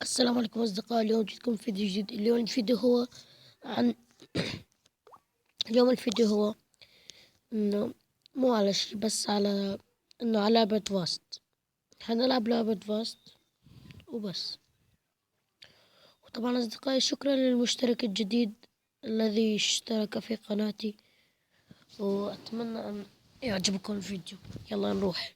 السلام عليكم أصدقائي. اليوم جيتكم فيديو جديد. عن اليوم الفيديو هو إنه مو على شي، بس على لعبة فاست. حنلعب لعبة فاست وبس. وطبعا أصدقائي، شكرا للمشترك الجديد الذي اشترك في قناتي، وأتمنى أن يعجبكم الفيديو. يلا نروح.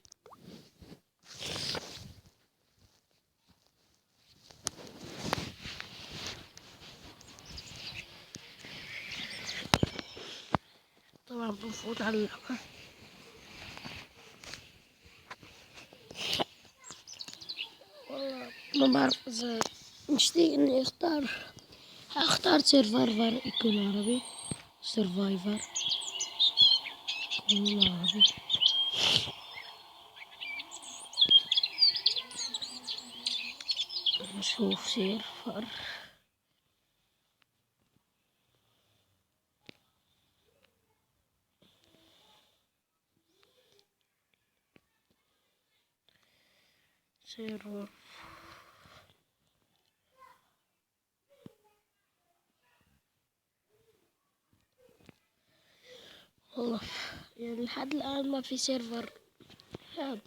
طبعا بنفوت على اللعبة. والله ما بعرف إذا مشتاق إني هختار سيرفايفر يكون عربي. سيرفايفر يكون عربي. نشوف سيرفر. سيرفر والله يعني لحد الآن ما في سيرفر هذا.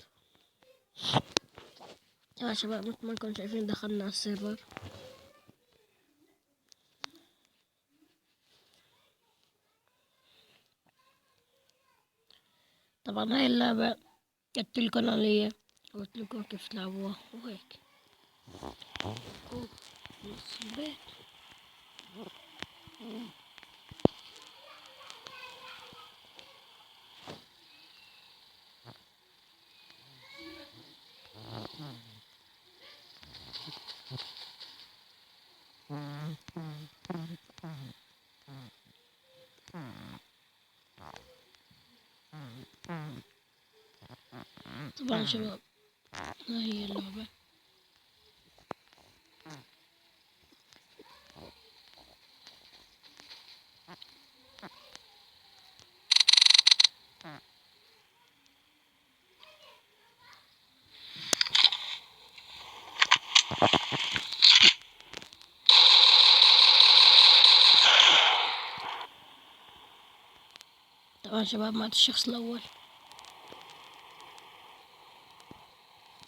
يا شباب، مثل ما انكم شايفين دخلنا على السيرفر. طبعا هاي اللعبة قلت لكم عليها، قلت لكم كيف تلعبوها وهيك. نص البيت. طبعا شباب، هاي هي اللعبة. طبعا شباب، مات الشخص الأول.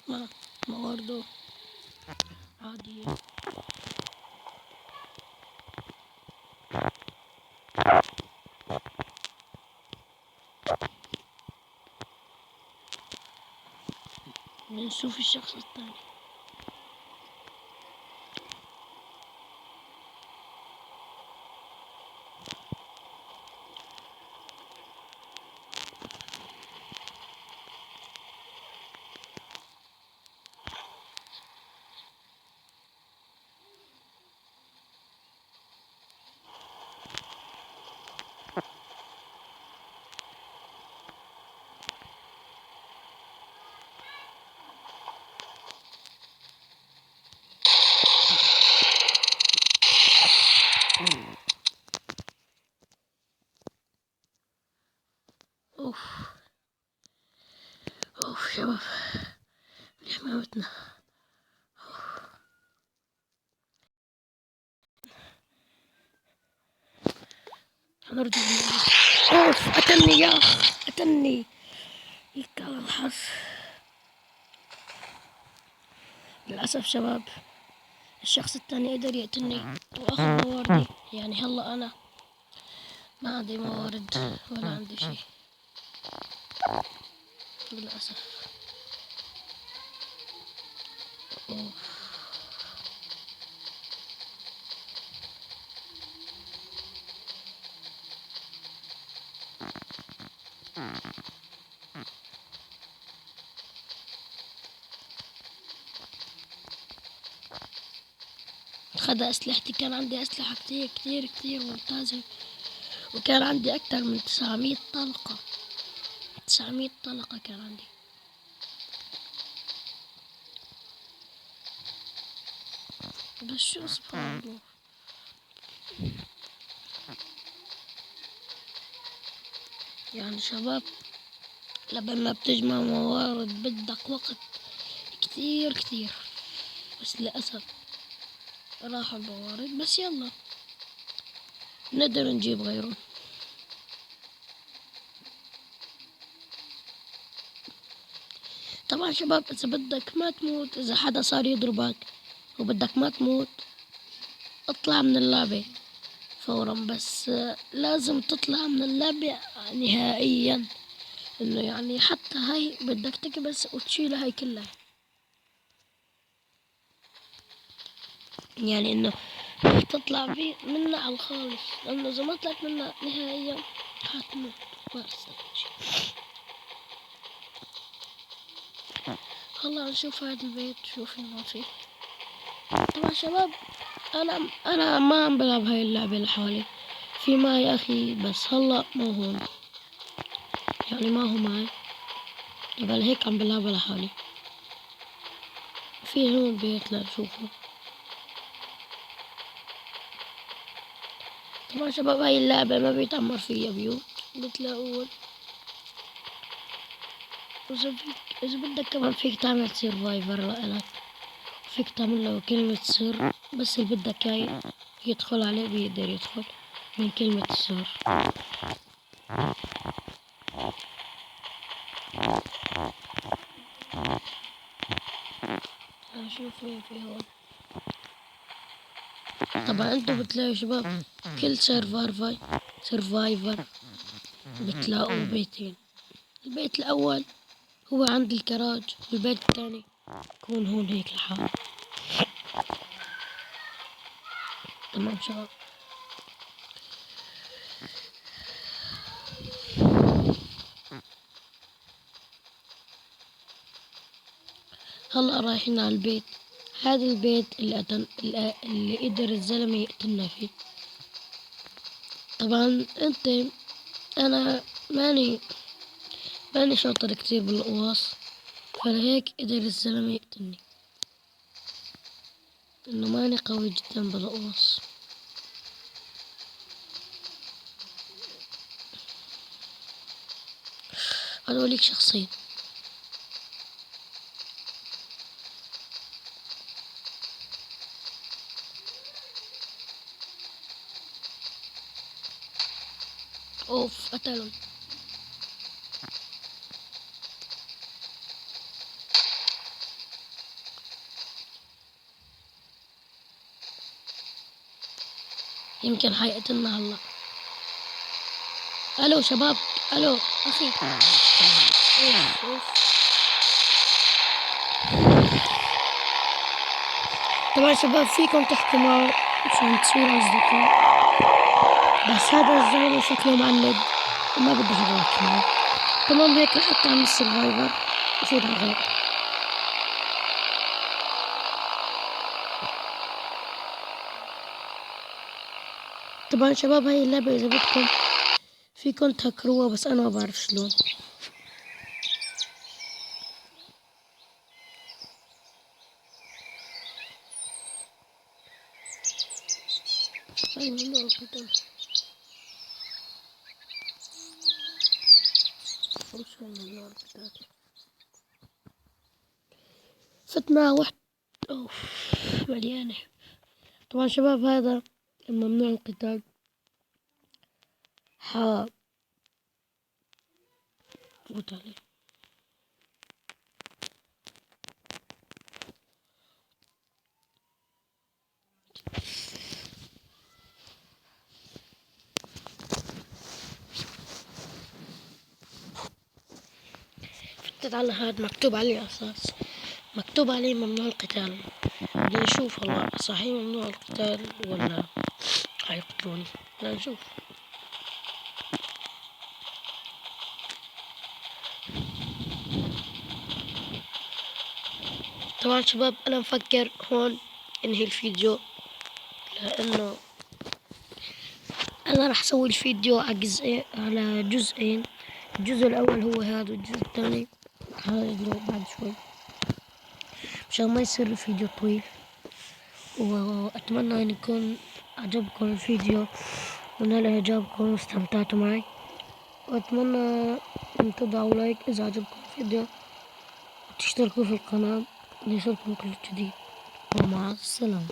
ما برضه عادية. بنشوف الشخص الثاني. اوف اوف شباب، ليه موتنا؟ هنرجع. اوف، قتلني يا اخ، قتلني. يك على الحظ. للأسف شباب، الشخص الثاني قدر يقتلني واخذ مواردي. يعني هلا انا ما عندي موارد ولا عندي شي للأسف. أوف. خد أسلحتي. كان عندي أسلحة كتير كتير كتير ممتازة، وكان عندي أكتر من 900 طلقة. 900 طلقة كان عندي. بس شو سبحان الله. يعني شباب، لما بتجمع موارد بدك وقت كتير كتير، بس للأسف راحوا البوارد، بس يلا نقدر نجيب غيره. طبعا شباب إذا بدك ما تموت، إذا حدا صار يضربك وبدك ما تموت، اطلع من اللعبة فورا. بس لازم تطلع من اللعبة نهائيا، انه يعني حتى هاي بدك تكبس وتشيلها هاي كلها، يعني انه تطلع منها على الخالص، لانه اذا ما طلعت منها نهائيا حتموت. ما استنى هلا نشوف هذا البيت شوف ما فيه. طبعا شباب انا ما عم بلعب هاي اللعبة لحالي، في معي اخي بس هلا ما هون، يعني ما هو معي، قبل هيك عم بلعبها لحالي. في هون بيت لا نشوفه. طبعا شباب هاي اللعبة ما بيتعمر فيها بيوت بتلاقون. إذا بدك كمان فيك تعمل سيرفايفر لإلك، فيك تعمل له كلمة سر، بس اللي بدك إياه يدخل عليه بيقدر يدخل من كلمة السر. شوف وين في هون. طبعا انتوا بتلاقوا شباب كل سيرفايفر بتلاقوا بيتين. البيت الأول هو عند الكراج، والبيت الثاني يكون هون هيك لحاله. تمام شباب. هلا رايحين على البيت، هذا البيت اللي قدر الزلمة يقتلنا فيه. طبعا انا ماني شاطر كتير بالقواص، فلهيك قدر الزلمة يقتلني، انه ماني قوي جدا بالقواص. هذوليك شخصين. اوف قتلهم. يمكن حيقتلنا هلا. الو شباب، الو اخي. أوف أوف. طبعا شباب فيكم تحكوا معه عشان تصيروا اصدقاء، بس هذا الزلمة شكله معند وما بدي احكي معه. تمام هيك رح اعمل السرفايفر وصير غير. طبعا شباب هاي اللعبة اذا بدكم فيكم تهكروها، بس انا ما بعرف شلون. هاي ممنوع القتال. وش هاي ممنوع القتال؟ فتنا واحد. اوف مليانة. طبعا شباب هذا ممنوع القتال فوت عليه. فتت على هذا مكتوب عليه أساس، مكتوب عليه ممنوع القتال. بدنا نشوف والله صحيح ممنوع القتال ولا حيقتلوني. بدنا نشوف. طبعا شباب أنا مفكر هون انهي الفيديو، لأنه أنا راح أسوي الفيديو على جزئين. الجزء الأول هو هذا، والجزء الثاني هنزله بعد شوي عشان ما يصير الفيديو طويل. وأتمنى أن يكون عجبكم الفيديو ونال إعجابكم واستمتعتوا معي، وأتمنى أن تضعوا لايك إذا عجبكم الفيديو، وتشتركوا في القناة ليصلكم كل جديد. ومع السلامة.